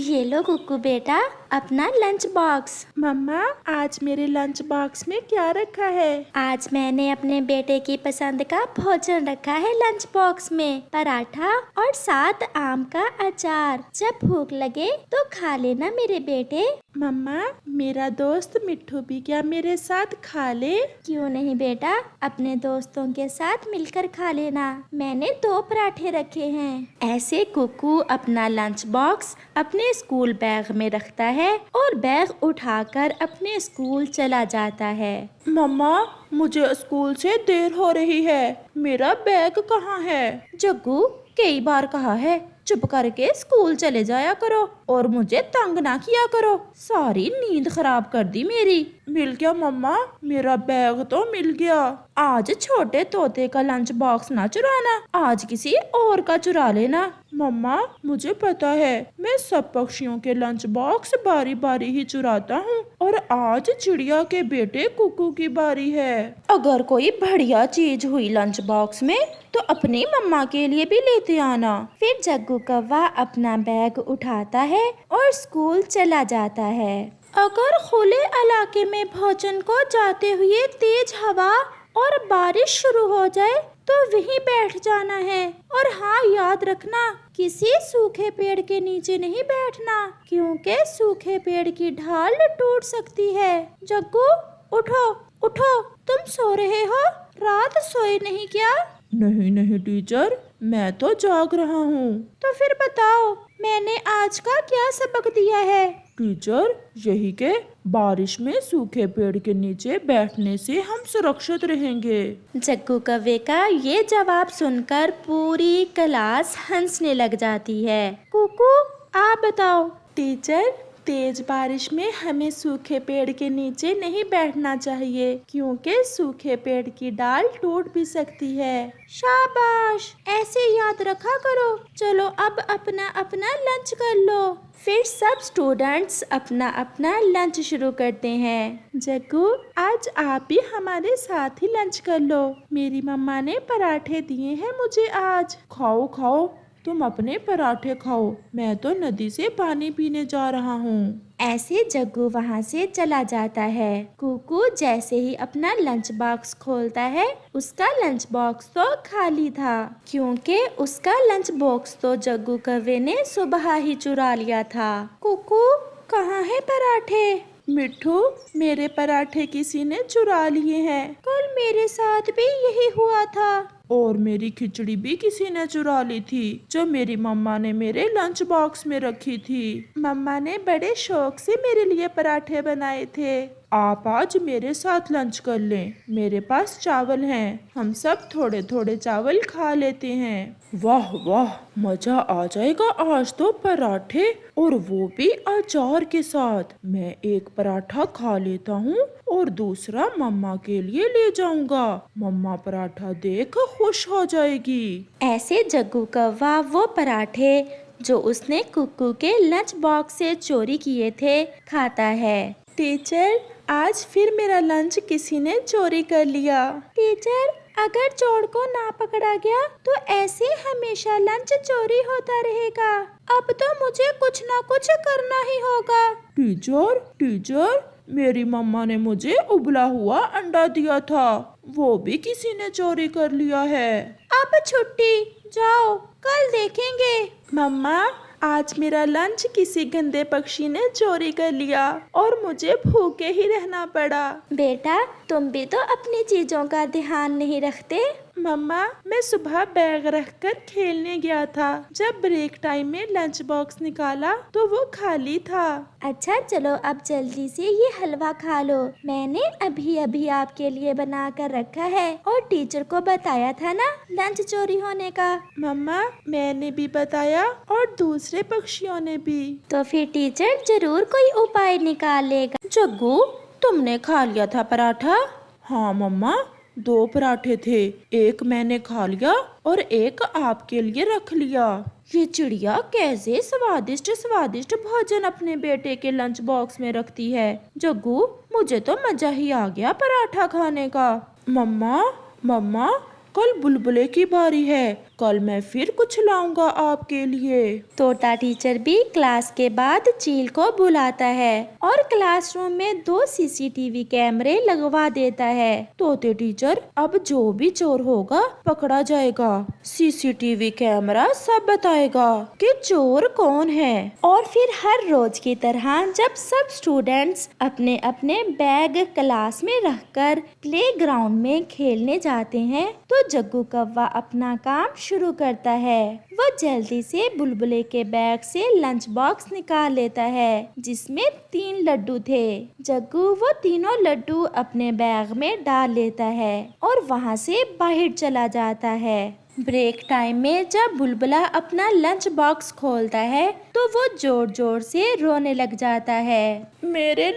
ये लो कुकू बेटा, अपना लंच बॉक्स। मम्मा, आज मेरे लंच बॉक्स में क्या रखा है? आज मैंने अपने बेटे की पसंद का भोजन रखा है लंच बॉक्स में, पराठा और साथ आम का अचार। जब भूख लगे तो खा लेना मेरे बेटे। मम्मा, मेरा दोस्त मिट्ठू भी क्या मेरे साथ खा ले? क्यों नहीं बेटा, अपने दोस्तों के साथ मिलकर खा लेना। मैंने 2 पराठे रखे हैं। ऐसे कुकू अपना लंच बॉक्स अपने स्कूल बैग में रखता है और बैग उठाकर अपने स्कूल चला जाता है। मम्मा, मुझे स्कूल से देर हो रही है, मेरा बैग कहाँ है? जग्गू, कई बार कहा है चुप करके स्कूल चले जाया करो और मुझे तंग ना किया करो। सारी नींद खराब कर दी मेरी। मिल गया मम्मा, मेरा बैग तो मिल गया। आज छोटे तोते का लंच बॉक्स ना चुराना, आज किसी और का चुरा लेना। मम्मा, मुझे पता है, मैं सब पक्षियों के लंच बॉक्स बारी बारी ही चुराता हूँ और आज चिड़िया के बेटे कुकू की बारी है। अगर कोई बढ़िया चीज हुई लंच बॉक्स में तो अपनी मम्मा के लिए भी लेते आना। फिर जग्गू कौवा अपना बैग उठाता है और स्कूल चला जाता है। अगर खुले इलाके में भोजन को जाते हुए तेज हवा और बारिश शुरू हो जाए तो वहीं बैठ जाना है। और हाँ, याद रखना, किसी सूखे पेड़ के नीचे नहीं बैठना, क्योंकि सूखे पेड़ की ढाल टूट सकती है। जग्गू, उठो उठो, तुम सो रहे हो? रात सोए नहीं क्या? नहीं नहीं टीचर, मैं तो जाग रहा हूँ। तो फिर बताओ, मैंने आज का क्या सबक दिया है? टीचर, यही के बारिश में सूखे पेड़ के नीचे बैठने से हम सुरक्षित रहेंगे। जग्गू कौवे का ये जवाब सुनकर पूरी क्लास हंसने लग जाती है। कुकू, आप बताओ। टीचर, तेज बारिश में हमें सूखे पेड़ के नीचे नहीं बैठना चाहिए, क्योंकि सूखे पेड़ की डाल टूट भी सकती है। शाबाश, ऐसे याद रखा करो। चलो अब अपना अपना लंच कर लो। फिर सब स्टूडेंट्स अपना अपना लंच शुरू करते हैं। जग्गू, आज आप भी हमारे साथ ही लंच कर लो। मेरी मम्मा ने पराठे दिए हैं मुझे आज। खाओ खाओ, तुम अपने पराठे खाओ, मैं तो नदी से पानी पीने जा रहा हूँ। ऐसे जग्गू वहाँ से चला जाता है। कुकू जैसे ही अपना लंच बॉक्स खोलता है, उसका लंच बॉक्स तो खाली था, क्योंकि उसका लंच बॉक्स तो जग्गू कौवे ने सुबह ही चुरा लिया था। कुकू, कहाँ है पराठे? मिट्ठू, मेरे पराठे किसी ने चुरा लिए हैं। कल मेरे साथ भी यही हुआ था। और मेरी खिचड़ी भी किसी ने चुरा ली थी, जो मेरी मम्मा ने मेरे लंच बॉक्स में रखी थी। मम्मा ने बड़े शौक से मेरे लिए पराठे बनाए थे। आप आज मेरे साथ लंच कर लें, मेरे पास चावल हैं, हम सब थोड़े थोड़े चावल खा लेते हैं। वाह वाह, मजा आ जाएगा आज तो पराठे, और वो भी अचार के साथ। मैं एक पराठा खा लेता हूँ और दूसरा मम्मा के लिए ले जाऊंगा। मम्मा पराठा देख खुश हो जाएगी। ऐसे जग्गू कौवा वो पराठे जो उसने कुकू के लंच बॉक्स से चोरी किए थे खाता है। टीचर, आज फिर मेरा लंच किसी ने चोरी कर लिया। टीचर, अगर चोर को ना पकड़ा गया तो ऐसे हमेशा लंच चोरी होता रहेगा। अब तो मुझे कुछ ना कुछ करना ही होगा। टीचर टीचर, मेरी मम्मा ने मुझे उबला हुआ अंडा दिया था, वो भी किसी ने चोरी कर लिया है। अब छुट्टी, जाओ, कल देखेंगे। मम्मा, आज मेरा लंच किसी गंदे पक्षी ने चोरी कर लिया और मुझे भूखे ही रहना पड़ा। बेटा, तुम भी तो अपनी चीजों का ध्यान नहीं रखते। मम्मा, मैं सुबह बैग रखकर खेलने गया था, जब ब्रेक टाइम में लंच बॉक्स निकाला तो वो खाली था। अच्छा चलो, अब जल्दी से ये हलवा खा लो, मैंने अभी अभी आपके लिए बना कर रखा है और टीचर को बताया था ना लंच चोरी होने का। मम्मा, मैंने भी बताया और दूसरे पक्षियों ने भी। तो फिर टीचर जरूर कोई उपाय निकालेगा। जग्गू, तुमने खा लिया था पराठा? हाँ मम्मा, 2 पराठे थे, एक मैंने खा लिया और एक आपके लिए रख लिया। ये चिड़िया कैसे स्वादिष्ट स्वादिष्ट भोजन अपने बेटे के लंच बॉक्स में रखती है। जग्गू, मुझे तो मजा ही आ गया पराठा खाने का। मम्मा मम्मा, कल बुलबुले की बारी है, कल मैं फिर कुछ लाऊंगा आपके लिए। तोता टीचर भी क्लास के बाद चील को बुलाता है और क्लासरूम में 2 सीसीटीवी कैमरे लगवा देता है। तोते टीचर, अब जो भी चोर होगा पकड़ा जाएगा। सीसीटीवी कैमरा सब बताएगा कि चोर कौन है। और फिर हर रोज की तरह जब सब स्टूडेंट्स अपने अपने बैग क्लास में रखकर प्लेग्राउंड में खेलने जाते हैं तो जग्गू कौवा अपना काम शुरू करता है। वो जल्दी से बुलबुले के बैग से लंच बॉक्स निकाल लेता है जिसमें 3 लड्डू थे। जग्गू वो तीनों लड्डू अपने बैग में डाल लेता है और वहाँ से बाहर चला जाता है। ब्रेक टाइम में जब बुलबुला अपना लंच बॉक्स खोलता है तो वो जोर जोर से रोने लग जाता है। मेरे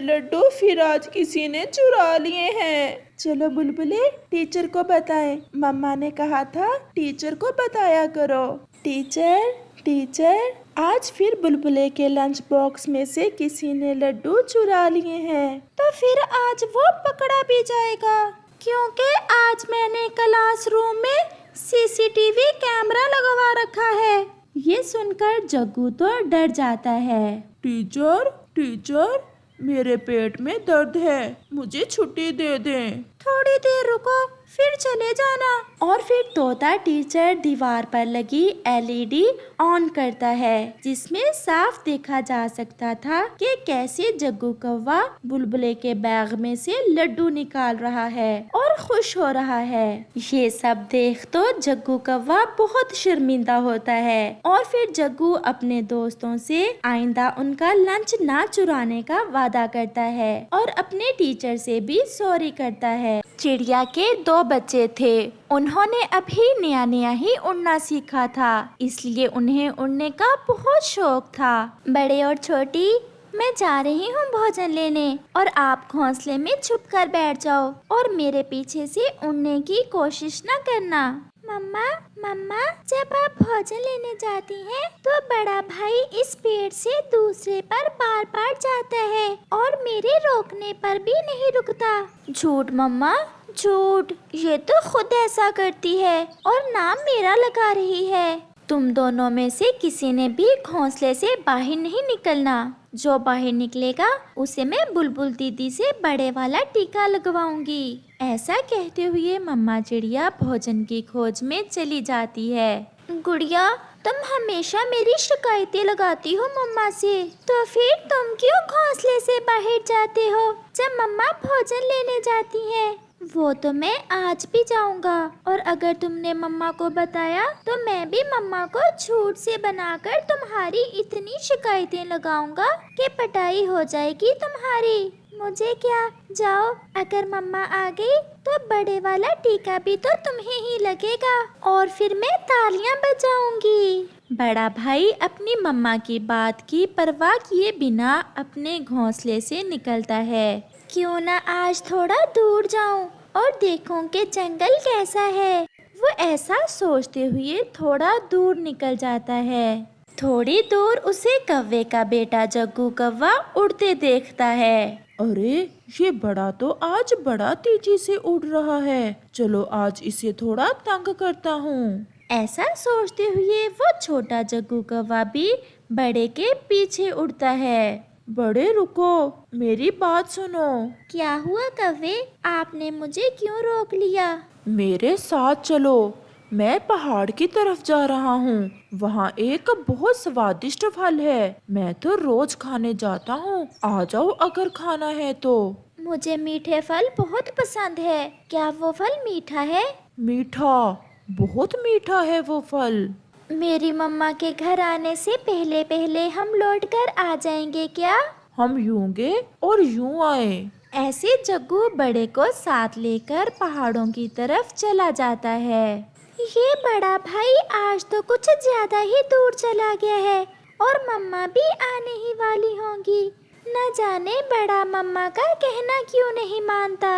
लड्डू फिर आज किसी ने चुरा लिए हैं। चलो बुलबुले, टीचर को बताएं। मम्मा ने कहा था टीचर को बताया करो। टीचर, आज फिर बुलबुले के लंच बॉक्स में से किसी ने लड्डू चुरा लिए हैं। तो फिर आज वो पकड़ा भी जाएगा क्योंकि आज मैंने क्लासरूम में सीसीटीवी कैमरा लगवा रखा है। ये सुनकर जग्गू तो डर जाता है। टीचर, मेरे पेट में दर्द है, मुझे छुट्टी दे दें। थोड़ी देर रुको, फिर चले जाना। और फिर तोता टीचर दीवार पर लगी एलईडी ऑन करता है जिसमें साफ देखा जा सकता था कि कैसे जग्गू कौवा बुलबुले के बैग में से लड्डू निकाल रहा है और खुश हो रहा है। ये सब देख तो जग्गू कौवा बहुत शर्मिंदा होता है और फिर जग्गू अपने दोस्तों से आइंदा उनका लंच ना चुराने का वादा करता है और अपने टीचर से भी सॉरी करता है। चिड़िया के 2 बच्चे थे। उन्होंने अभी नया ही उड़ना सीखा था, इसलिए उन्हें उड़ने का बहुत शौक था। बड़े और छोटी, मैं जा रही हूँ भोजन लेने और आप घोंसले में छुप कर बैठ जाओ और मेरे पीछे से उड़ने की कोशिश न करना। मम्मा, जब आप भोजन लेने जाती हैं तो बड़ा भाई इस पेड़ से दूसरे पर बार जाता है और मेरे रोकने पर भी नहीं रुकता। झूठ मम्मा, झूठ। ये तो खुद ऐसा करती है और नाम मेरा लगा रही है। तुम दोनों में से किसी ने भी घोंसले से बाहर नहीं निकलना। जो बाहर निकलेगा उसे मैं बुलबुल दीदी से बड़े वाला टीका लगवाऊंगी। ऐसा कहते हुए मम्मा चिड़िया भोजन की खोज में चली जाती है। गुड़िया, तुम हमेशा मेरी शिकायतें लगाती हो मम्मा से, तो फिर तुम क्यों घोंसले से बाहर जाते हो जब मम्मा भोजन लेने जाती हैं? वो तो मैं आज भी जाऊंगा और अगर तुमने मम्मा को बताया तो मैं भी मम्मा को झूठ से बनाकर तुम्हारी इतनी शिकायतें लगाऊंगा कि पिटाई हो जाएगी तुम्हारी। मुझे क्या, जाओ। अगर मम्मा आ गई तो बड़े वाला टीका भी तो तुम्हें ही लगेगा और फिर मैं तालियां बजाऊंगी। बड़ा भाई अपनी मम्मा की बात की परवाह किए बिना अपने घोंसले से निकलता है। क्यों ना आज थोड़ा दूर जाऊं और देखूं कि जंगल कैसा है। वो ऐसा सोचते हुए थोड़ा दूर निकल जाता है। थोड़ी दूर उसे कौवे का बेटा जग्गू कौवा उड़ते देखता है। अरे, ये बड़ा तो आज बड़ा तेजी से उड़ रहा है। चलो आज इसे थोड़ा तंग करता हूँ। ऐसा सोचते हुए वो छोटा जग्गू कौवा भी बड़े के पीछे उड़ता है। बड़े, रुको, मेरी बात सुनो। क्या हुआ कौवे, आपने मुझे क्यों रोक लिया? मेरे साथ चलो, मैं पहाड़ की तरफ जा रहा हूँ। वहाँ एक बहुत स्वादिष्ट फल है, मैं तो रोज खाने जाता हूँ। आ जाओ अगर खाना है तो। मुझे मीठे फल बहुत पसंद है। क्या वो फल मीठा है? मीठा, बहुत मीठा है वो फल। मेरी मम्मा के घर आने से पहले पहले हम लौट कर आ जाएंगे क्या? हम यूं गए और यूं आए। ऐसे जग्गू बड़े को साथ लेकर पहाड़ों की तरफ चला जाता है। ये बड़ा भाई आज तो कुछ ज्यादा ही दूर चला गया है और मम्मा भी आने ही वाली होंगी। न जाने बड़ा मम्मा का कहना क्यों नहीं मानता।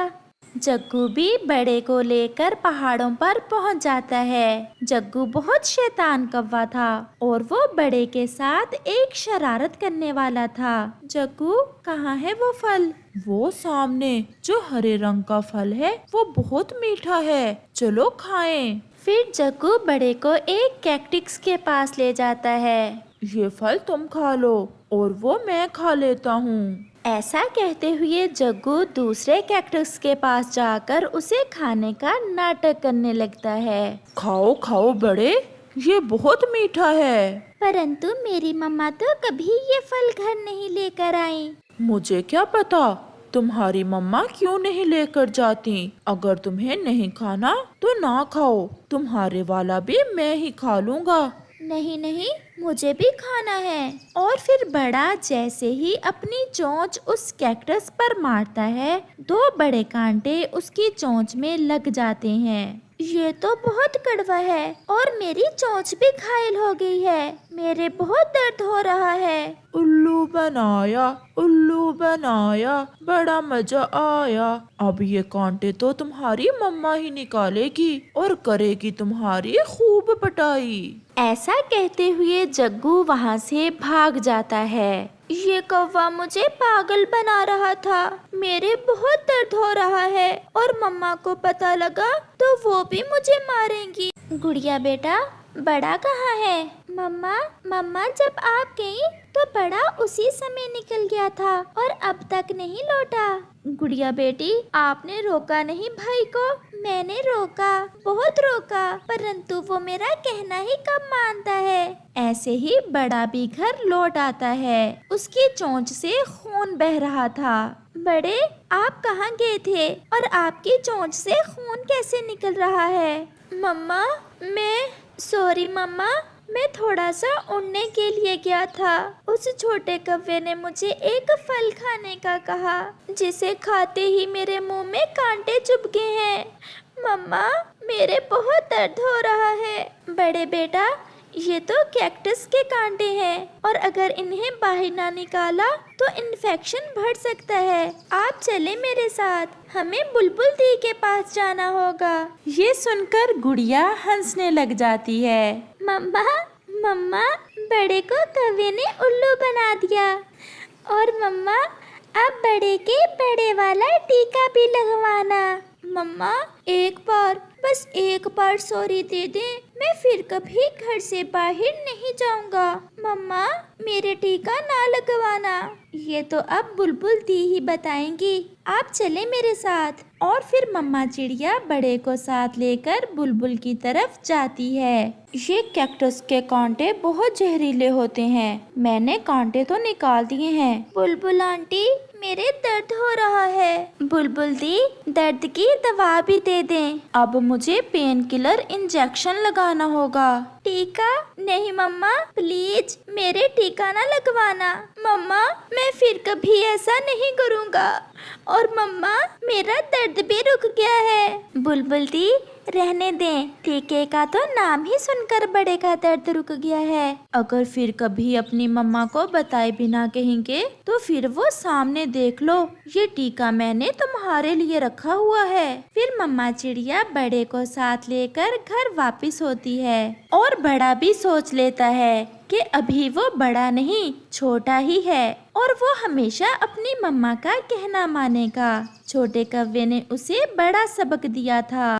जग्गू भी बड़े को लेकर पहाड़ों पर पहुंच जाता है। जग्गू बहुत शैतान कौवा था और वो बड़े के साथ एक शरारत करने वाला था। जग्गू, कहाँ है वो फल? वो सामने जो हरे रंग का फल है वो बहुत मीठा है, चलो खाएं। फिर जग्गू बड़े को एक कैक्टस के पास ले जाता है। ये फल तुम खा लो और वो मैं खा लेता हूँ। ऐसा कहते हुए जग्गू दूसरे कैक्टस के पास जाकर उसे खाने का नाटक करने लगता है। खाओ खाओ बड़े, ये बहुत मीठा है। परंतु मेरी मम्मा तो कभी ये फल घर नहीं लेकर आई। मुझे क्या पता तुम्हारी मम्मा क्यों नहीं लेकर जाती। अगर तुम्हें नहीं खाना तो ना खाओ, तुम्हारे वाला भी मैं ही खा लूँगा। नहीं नहीं, मुझे भी खाना है। और फिर बड़ा जैसे ही अपनी चोंच उस कैक्टस पर मारता है, 2 बड़े कांटे उसकी चोंच में लग जाते हैं। ये तो बहुत कड़वा है और मेरी चोंच भी घायल हो गई है। मेरे बहुत दर्द हो रहा है। उल्लू बनाया, उल्लू बनाया, बड़ा मजा आया। अब ये कांटे तो तुम्हारी मम्मा ही निकालेगी और करेगी तुम्हारी खूब पिटाई। ऐसा कहते हुए जग्गू वहाँ से भाग जाता है। ये कौवा मुझे पागल बना रहा था। मेरे बहुत दर्द हो रहा है और मम्मा को पता लगा तो वो भी मुझे मारेंगी। गुड़िया बेटा, बड़ा कहाँ है? मम्मा मम्मा जब आप गई तो बड़ा उसी समय निकल गया था और अब तक नहीं लौटा। गुड़िया बेटी, आपने रोका नहीं भाई को? मैंने रोका, बहुत रोका, परंतु वो मेरा कहना ही कब मानता है। ऐसे ही बड़ा भी घर लौट आता है। उसकी चोंच से खून बह रहा था। बड़े, आप कहाँ गए थे और आपकी चोंच से खून कैसे निकल रहा है? मम्मा सॉरी मम्मा, मैं थोड़ा सा उड़ने के लिए गया था। उस छोटे कव्वे ने मुझे एक फल खाने का कहा, जिसे खाते ही मेरे मुंह में कांटे चुभ गए हैं। मम्मा, मेरे बहुत दर्द हो रहा है। बड़े बेटा, ये तो कैक्टस के कांटे हैं और अगर इन्हें बाहर ना निकाला तो इन्फेक्शन बढ़ सकता है। आप चले मेरे साथ, हमें बुलबुल दी के पास जाना होगा। ये सुनकर गुड़िया हंसने लग जाती है। मम्मा मम्मा, बड़े को कौवे ने उल्लू बना दिया और मम्मा अब बड़े के बड़े वाला टीका भी लगवाना। मम्मा, एक बार, बस एक बार सॉरी दे दे, मैं फिर कभी घर से बाहर नहीं जाऊंगा। मम्मा, मेरे टीका ना लगवाना। ये तो अब बुलबुल दी ही बताएंगी। आप चले मेरे साथ। और फिर मम्मा चिड़िया बड़े को साथ लेकर बुलबुल की तरफ जाती है। ये कैक्टस के कांटे बहुत जहरीले होते हैं। मैंने कांटे तो निकाल दिए हैं। बुलबुल आंटी, मेरे दर्द हो रहा है। बुलबुल दी, दर्द की दवा भी दे दें। अब मुझे पेन किलर इंजेक्शन लगाना होगा। टीका? नहीं मम्मा, प्लीज मेरे टीका ना लगवाना। मम्मा, मैं फिर कभी ऐसा नहीं करूँगा। और मम्मा, मेरा दर्द भी रुक गया है। बुलबुल दी, रहने दें, टीके का तो नाम ही सुनकर बड़े का दर्द रुक गया है। अगर फिर कभी अपनी मम्मा को बताए बिना कहेंगे तो फिर वो सामने देख लो, ये टीका मैंने तुम्हारे लिए रखा हुआ है। फिर मम्मा चिड़िया बड़े को साथ लेकर घर वापस होती है और बड़ा भी सोच लेता है कि अभी वो बड़ा नहीं, छोटा ही है और वो हमेशा अपनी मम्मा का कहना मानेगा। छोटे कव्वे ने उसे बड़ा सबक दिया था।